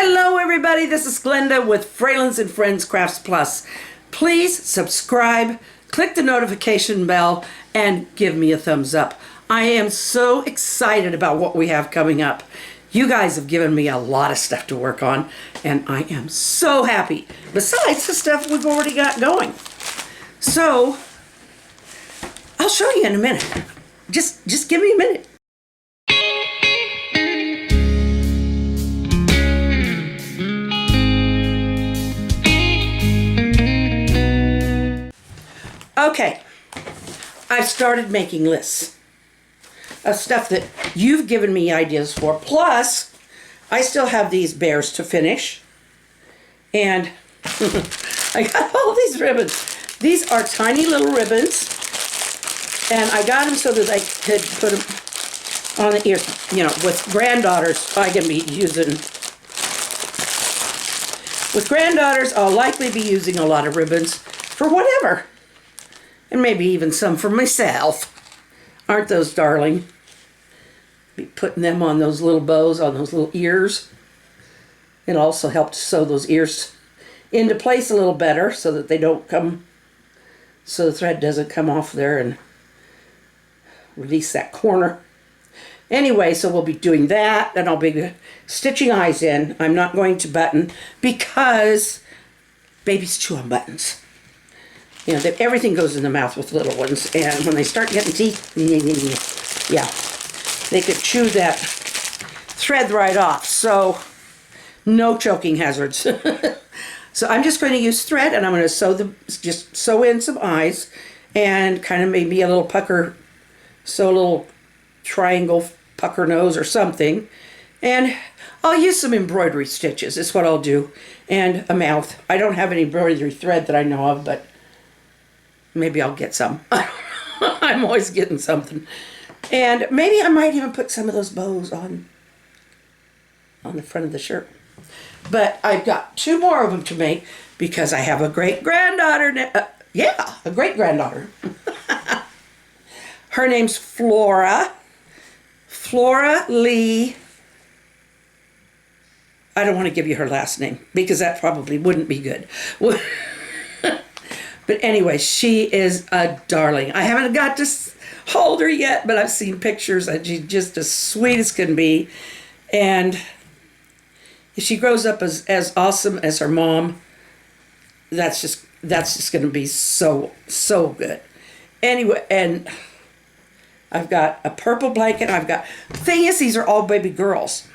Hello everybody, this is Glenda with Fralins and Friends Crafts Plus. Please subscribe, click the notification bell, and give me a thumbs up. I am so excited about what we have coming up. You guys have given me a lot of stuff to work on, and I am so happy. Besides the stuff we've already got going. So, I'll show you in a minute. Just give me a minute. Okay, I've started making lists of stuff that you've given me ideas for. Plus, I still have these bears to finish. And I got all these ribbons. These are tiny little ribbons. And I got them so that I could put them on the ears. You know, with granddaughters, I can be using... With granddaughters, I'll likely be using a lot of ribbons for whatever. And maybe even some for myself. Aren't those darling? Be putting them on those little bows, on those little ears. It'll also help to sew those ears into place a little better so that they don't come, so the thread doesn't come off there and release that corner. Anyway, so we'll be doing that, and I'll be stitching eyes in. I'm not going to button because babies chew on buttons. You know, everything goes in the mouth with little ones, and when they start getting teeth, yeah, they could chew that thread right off. So, no choking hazards. So I'm just going to use thread, and I'm going to just sew in some eyes, and kind of maybe a little pucker, sew a little triangle pucker nose or something, and I'll use some embroidery stitches. Is what I'll do, and a mouth. I don't have any embroidery thread that I know of, but maybe I'll get some. I'm always getting something. And maybe I might even put some of those bows on the front of the shirt. But I've got 2 more of them to make because I have a great-granddaughter. A great-granddaughter. Her name's Flora. Flora Lee. I don't want to give you her last name because that probably wouldn't be good. But anyway, she is a darling. I haven't got to hold her yet, but I've seen pictures, and she's just as sweet as can be. And if she grows up as awesome as her mom, that's just going to be so good. Anyway, and I've got a purple blanket. The thing is, these are all baby girls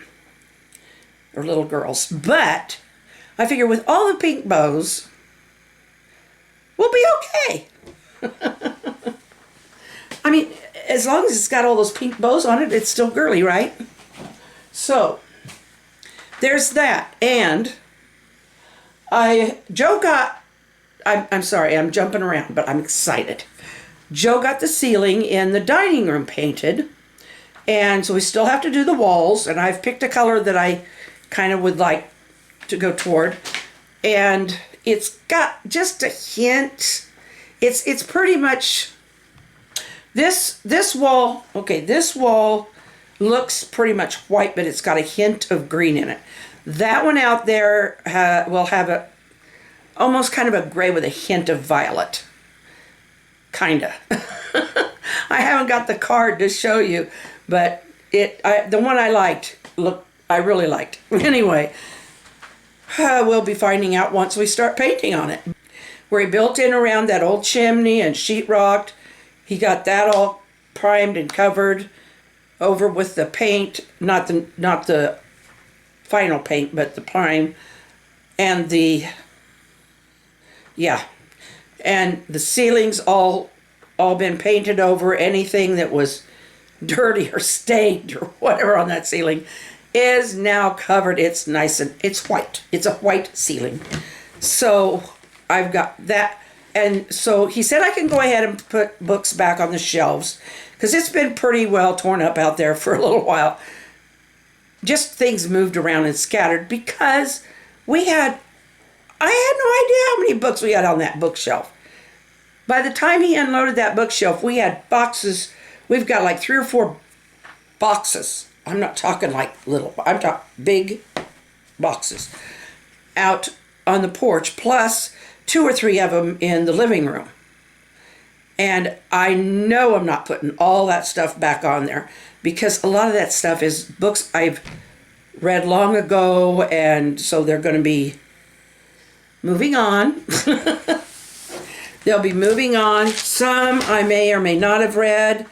or little girls. But I figure with all the pink bows, we'll be okay. I mean, as long as it's got all those pink bows on it, it's still girly, right? So, there's that. And Joe got, I'm sorry, I'm jumping around, but I'm excited. Joe got the ceiling in the dining room painted. And so we still have to do the walls. And I've picked a color that I kind of would like to go toward. And it's got just a hint. It's pretty much this wall. Okay, this wall looks pretty much white, but it's got a hint of green in it. That one out there will have almost kind of a gray with a hint of violet. Kinda. I haven't got the card to show you, but the one I really liked. Anyway. We'll be finding out once we start painting on it. Where he built in around that old chimney and sheetrocked, he got that all primed and covered over with the paint, not the final paint, but the prime, and and the ceilings all been painted over. Anything that was dirty or stained or whatever on that ceiling is now covered. It's nice and it's white. It's a white ceiling. So I've got that. And so he said I can go ahead and put books back on the shelves because it's been pretty well torn up out there for a little while. Just things moved around and scattered because I had no idea how many books we had on that bookshelf. By the time he unloaded that bookshelf, we had boxes. We've got like 3 or 4 boxes. I'm not talking like little, I'm talking big boxes out on the porch, plus 2 or 3 of them in the living room. And I know I'm not putting all that stuff back on there because a lot of that stuff is books I've read long ago, and so they're going to be moving on. They'll be moving on. Some I may or may not have read,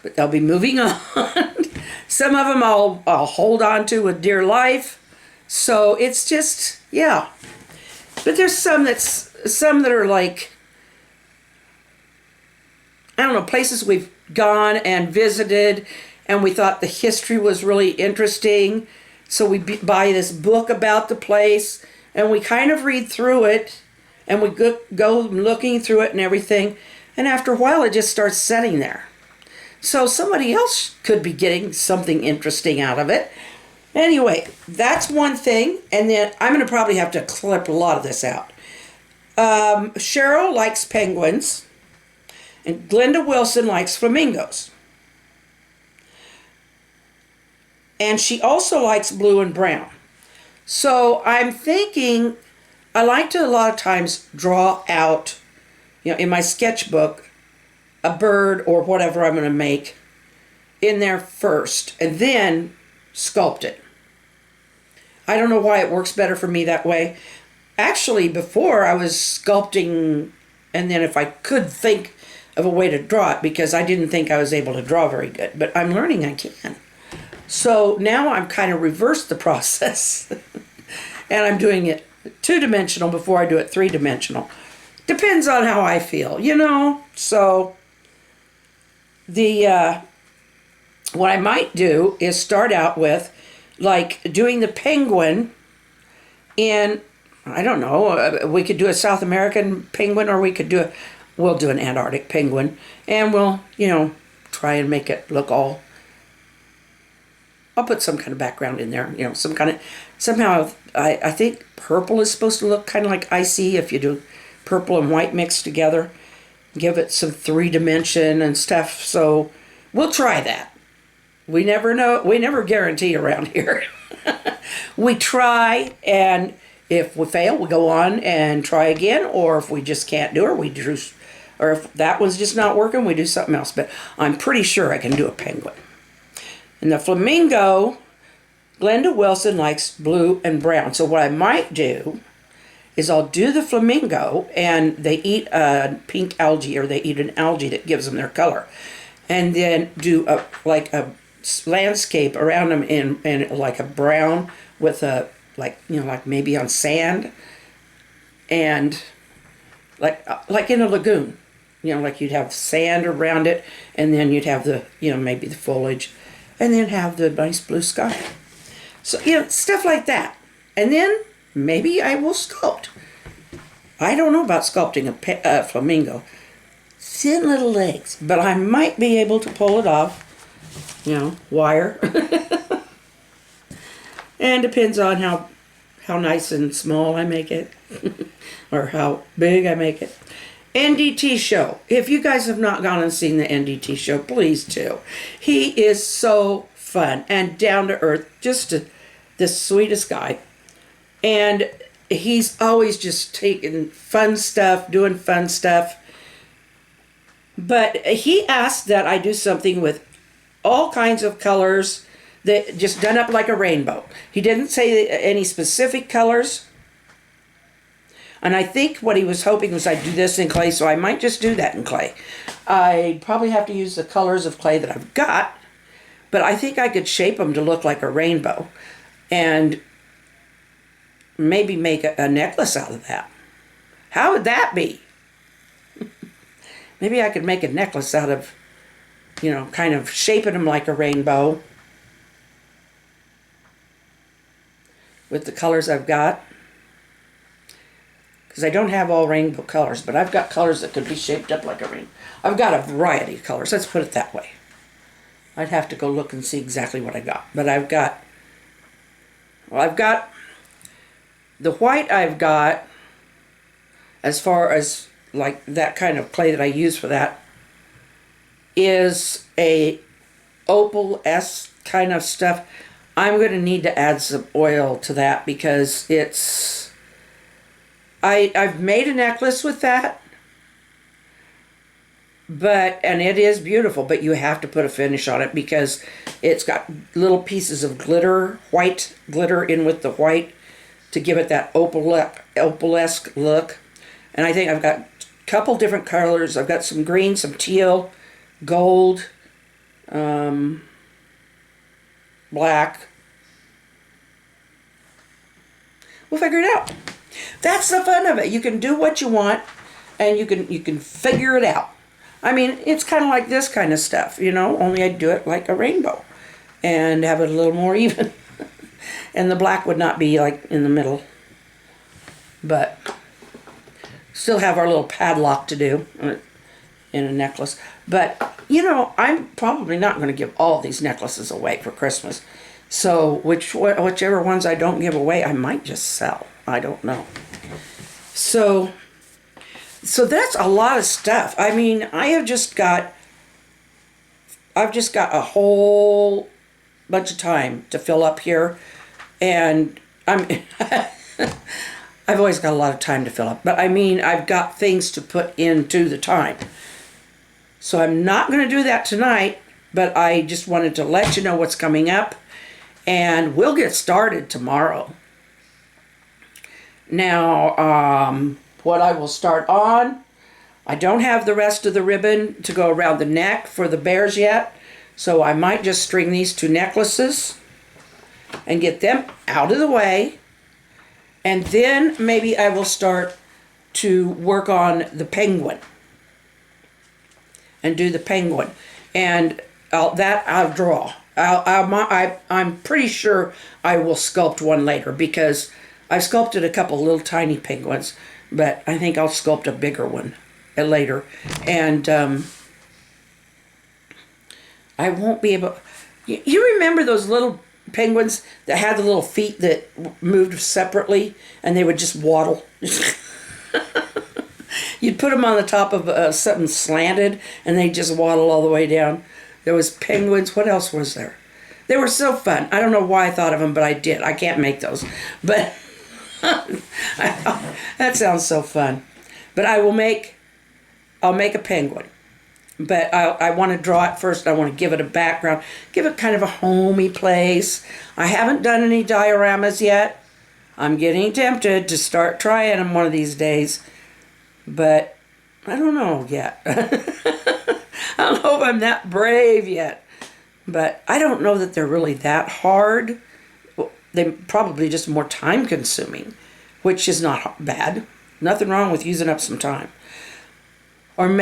but they'll be moving on. Some of them I'll hold on to with dear life. So it's just, yeah. But there's some that are like, I don't know, places we've gone and visited, and we thought the history was really interesting. So we buy this book about the place, and we kind of read through it, and we go looking through it and everything. And after a while, it just starts sitting there. So somebody else could be getting something interesting out of it. Anyway, that's one thing. And then I'm going to probably have to clip a lot of this out. Cheryl likes penguins. And Glenda Wilson likes flamingos. And she also likes blue and brown. So I'm thinking, I like to a lot of times draw out, in my sketchbook, a bird or whatever I'm going to make in there first, and then sculpt it. I don't know why it works better for me that way. Actually, before I was sculpting, and then if I could think of a way to draw it, because I didn't think I was able to draw very good, but I'm learning I can. So now I'm kind of reversed the process, and I'm doing it 2-dimensional before I do it 3-dimensional. Depends on how I feel, So what I might do is start out with, like, doing the penguin in, I don't know, we could do a South American penguin, or we'll do an Antarctic penguin, and we'll, try and make it look all, I'll put some kind of background in there, somehow, I think purple is supposed to look kind of like icy if you do purple and white mixed together. Give it some 3-dimension and stuff, so we'll try that. We never know, we never guarantee around here. We try, and if we fail, we go on and try again, or if we just can't do it, or if that one's just not working, we do something else. But I'm pretty sure I can do a penguin. And the flamingo, Glenda Wilson likes blue and brown. So what I might do is I'll do the flamingo, and they eat a pink algae, or they eat an algae that gives them their color. And then do a landscape around them in like a brown with a, like maybe on sand, and like in a lagoon, like you'd have sand around it, and then you'd have the, maybe the foliage, and then have the nice blue sky. So, stuff like that. And then maybe I will sculpt. I don't know about sculpting a flamingo. Thin little legs, but I might be able to pull it off. Wire. And depends on how nice and small I make it, or how big I make it. NDT show. If you guys have not gone and seen the NDT show, please do. He is so fun and down to earth, just the sweetest guy. And he's always just taking fun stuff, doing fun stuff. But he asked that I do something with all kinds of colors, that just done up like a rainbow. He didn't say any specific colors. And I think what he was hoping was I'd do this in clay, so I might just do that in clay. I probably have to use the colors of clay that I've got, but I think I could shape them to look like a rainbow, and maybe make a necklace out of that. How would that be? Maybe I could make a necklace out of, kind of shaping them like a rainbow with the colors I've got. Because I don't have all rainbow colors, but I've got colors that could be shaped up like a rainbow. I've got a variety of colors, let's put it that way. I'd have to go look and see exactly what I got. But I've got the white I've got, as far as like that kind of clay that I use for that, is a opal-esque kind of stuff. I'm going to need to add some oil to that because it's... I've made a necklace with that. And it is beautiful, but you have to put a finish on it because it's got little pieces of glitter, white glitter in with the white to give it that opalesque look. And I think I've got a couple different colors. I've got some green, some teal, gold, black. We'll figure it out. That's the fun of it. You can do what you want, and you can figure it out. I mean, it's kind of like this kind of stuff, you know, only I'd do it like a rainbow and have it a little more even. And the black would not be like in the middle. But still have our little padlock to do in a necklace. But, you know, I'm probably not going to give all these necklaces away for Christmas. So whichever ones I don't give away, I might just sell. I don't know. So that's a lot of stuff. I mean, I've just got a whole bunch of time to fill up here, and I've always got a lot of time to fill up. But I mean, I've got things to put into the time. So I'm not going to do that tonight, but I just wanted to let you know what's coming up, and we'll get started tomorrow. Now, what I will start on, I don't have the rest of the ribbon to go around the neck for the bears yet, so I might just string these 2 necklaces and get them out of the way, and then maybe I will start to work on the penguin and do the penguin, and I'll draw. I'm pretty sure I will sculpt one later because I've sculpted a couple little tiny penguins, but I think I'll sculpt a bigger one later. And I won't be able... You remember those little penguins that had the little feet that moved separately and they would just waddle? You'd put them on the top of something slanted and they'd just waddle all the way down. There was penguins. What else was there? They were so fun. I don't know why I thought of them, but I did. I can't make those. But... that sounds so fun. But I'll make a penguin. But I want to draw it first. I want to give it a background. Give it kind of a homey place. I haven't done any dioramas yet. I'm getting tempted to start trying them one of these days. But I don't know yet. I don't know if I'm that brave yet. But I don't know that they're really that hard. They're probably just more time consuming, which is not bad. Nothing wrong with using up some time. Or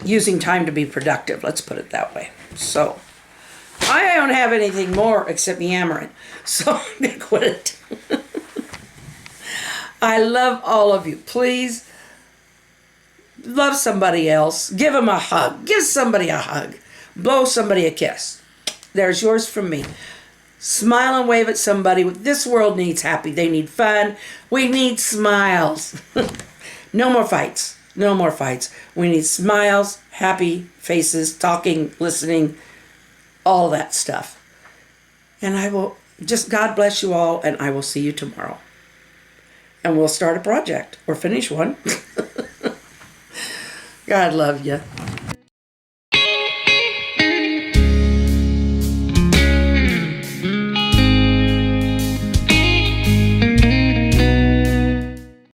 using time to be productive, let's put it that way. So, I don't have anything more except yammering. So, I'm going to quit it. I love all of you. Please, love somebody else. Give them a hug. Give somebody a hug. Blow somebody a kiss. There's yours from me. Smile and wave at somebody. This world needs happy. They need fun. We need smiles. No more fights. No more fights. We need smiles, happy faces, talking, listening, all that stuff. And I will just, God bless you all, and I will see you tomorrow. And we'll start a project or finish one. God love you.